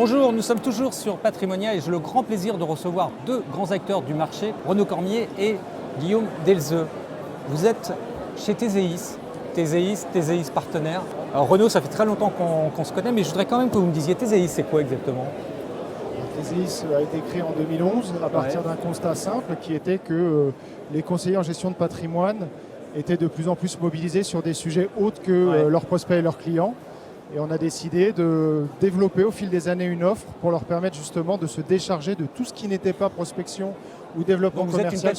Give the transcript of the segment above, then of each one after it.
Bonjour, nous sommes toujours sur Patrimonia et j'ai le grand plaisir de recevoir deux grands acteurs du marché, Renaud Cormier et Guillaume Delzeux. Vous êtes chez TZIS partenaire. Alors Renaud, ça fait très longtemps qu'on se connaît, mais je voudrais quand même que vous me disiez, TZIS, c'est quoi exactement? TZIS a été créé en 2011 à partir d'un constat simple qui était que les conseillers en gestion de patrimoine étaient de plus en plus mobilisés sur des sujets autres que leurs prospects et leurs clients. Et on a décidé de développer au fil des années une offre pour leur permettre justement de se décharger de tout ce qui n'était pas prospection ou développement commercial.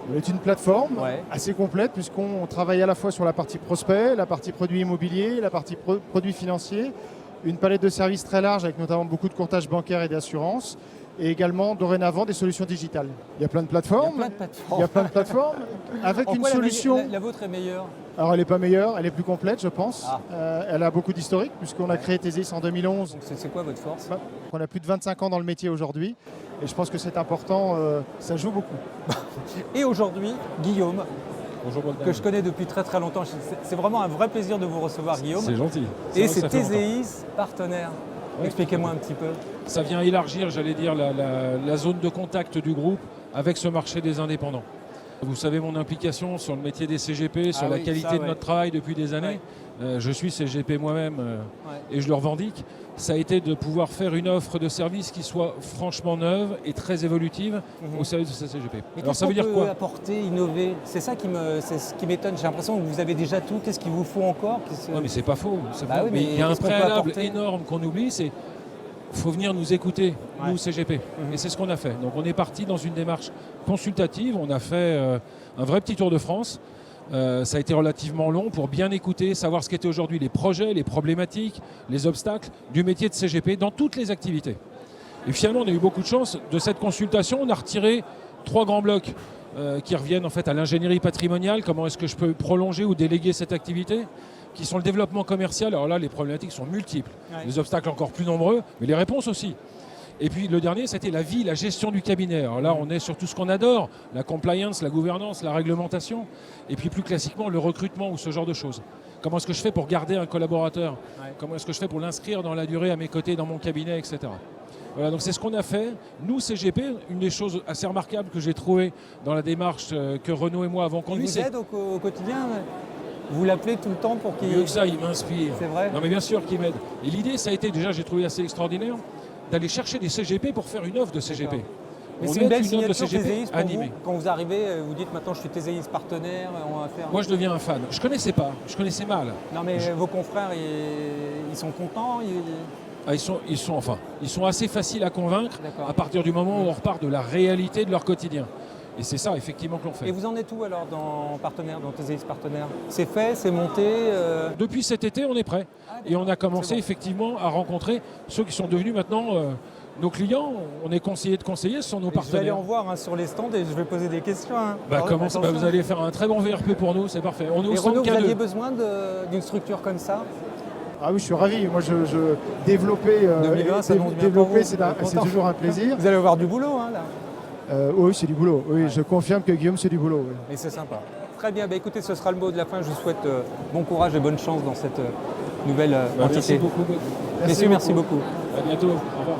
On est une plateforme assez complète puisqu'on travaille à la fois sur la partie prospect, la partie produit immobilier, la partie produits financiers, une palette de services très large avec notamment beaucoup de courtage bancaire et d'assurance et également dorénavant des solutions digitales. Il y a plein de plateformes. Avec une solution. La vôtre est meilleure? Alors elle n'est pas meilleure, elle est plus complète je pense. Elle a beaucoup d'historique puisqu'on a créé TZIS en 2011. Donc c'est quoi votre force? On a plus de 25 ans dans le métier aujourd'hui et je pense que c'est important, ça joue beaucoup. Et aujourd'hui, Guillaume, bonjour, que je connais depuis très très longtemps. C'est vraiment un vrai plaisir de vous recevoir, Guillaume. C'est gentil. Et c'est TZIS partenaire. Expliquez-moi un petit peu. Ça vient élargir, j'allais dire, la zone de contact du groupe avec ce marché des indépendants. Vous savez mon implication sur le métier des CGP, sur la qualité de notre travail depuis des années. Je suis CGP moi-même et je le revendique. Ça a été de pouvoir faire une offre de service qui soit franchement neuve et très évolutive au service de ces CGP. Mais alors ça veut dire quoi? Apporter, innover, c'est ça qui m'étonne. J'ai l'impression que vous avez déjà tout. Qu'est-ce qu'il vous faut encore? Non mais c'est pas faux. Oui, mais il y a un préalable énorme qu'on oublie, c'est il faut venir nous écouter, nous CGP. Et c'est ce qu'on a fait. Donc on est parti dans une démarche consultative. On a fait un vrai petit tour de France. Ça a été relativement long pour bien écouter, savoir ce qu'étaient aujourd'hui les projets, les problématiques, les obstacles du métier de CGP dans toutes les activités. Et finalement, on a eu beaucoup de chance. De cette consultation, on a retiré 3 grands blocs qui reviennent en fait à l'ingénierie patrimoniale. Comment est-ce que je peux prolonger ou déléguer cette activité? Qui sont le développement commercial. Alors là, les problématiques sont multiples. Les obstacles encore plus nombreux, mais les réponses aussi. Et puis le dernier, c'était la vie, la gestion du cabinet. Alors là, on est sur tout ce qu'on adore, la compliance, la gouvernance, la réglementation, et puis plus classiquement, le recrutement ou ce genre de choses. Comment est-ce que je fais pour garder un collaborateur? Comment est-ce que je fais pour l'inscrire dans la durée à mes côtés, dans mon cabinet, etc. Voilà, donc c'est ce qu'on a fait. Nous, CGP, une des choses assez remarquables que j'ai trouvées dans la démarche que Renaud et moi avons conduite. Il vous aide au quotidien? Vous l'appelez tout le temps pour qu'il... Mieux que ça, il m'inspire. C'est vrai? Non mais bien sûr qu'il m'aide. Et l'idée, ça a été, déjà, j'ai trouvé assez extraordinaire, d'aller chercher des CGP pour faire une offre de CGP. Mais c'est une belle signature TZIS pour vous. Quand vous arrivez, vous dites maintenant je suis TZIS partenaire, on va faire... Moi je deviens un fan. Je connaissais pas, je connaissais mal. Non mais vos confrères, ils sont contents ils sont assez faciles à convaincre à partir du moment où on repart de la réalité de leur quotidien. Et c'est ça, effectivement, que l'on fait. Et vous en êtes où alors dans TZIS partenaire? C'est fait, c'est monté Depuis cet été, on est prêt. Et on a commencé effectivement à rencontrer ceux qui sont devenus maintenant nos clients. On est conseillers de conseillers, ce sont nos partenaires. Je vais aller en voir sur les stands et je vais poser des questions. Vous allez faire un très bon VRP pour nous, c'est parfait. On est au Renaud, vous aviez besoin d'une structure comme ça? Ah oui, je suis ravi. Moi, développer, c'est toujours un plaisir. Vous allez avoir du boulot, là. Oui, c'est du boulot. Oui, je confirme que Guillaume, c'est du boulot. Oui. Et c'est sympa. Très bien. Écoutez, ce sera le mot de la fin. Je vous souhaite bon courage et bonne chance dans cette nouvelle entité. Merci beaucoup. Messieurs, merci beaucoup. À bientôt. Au revoir.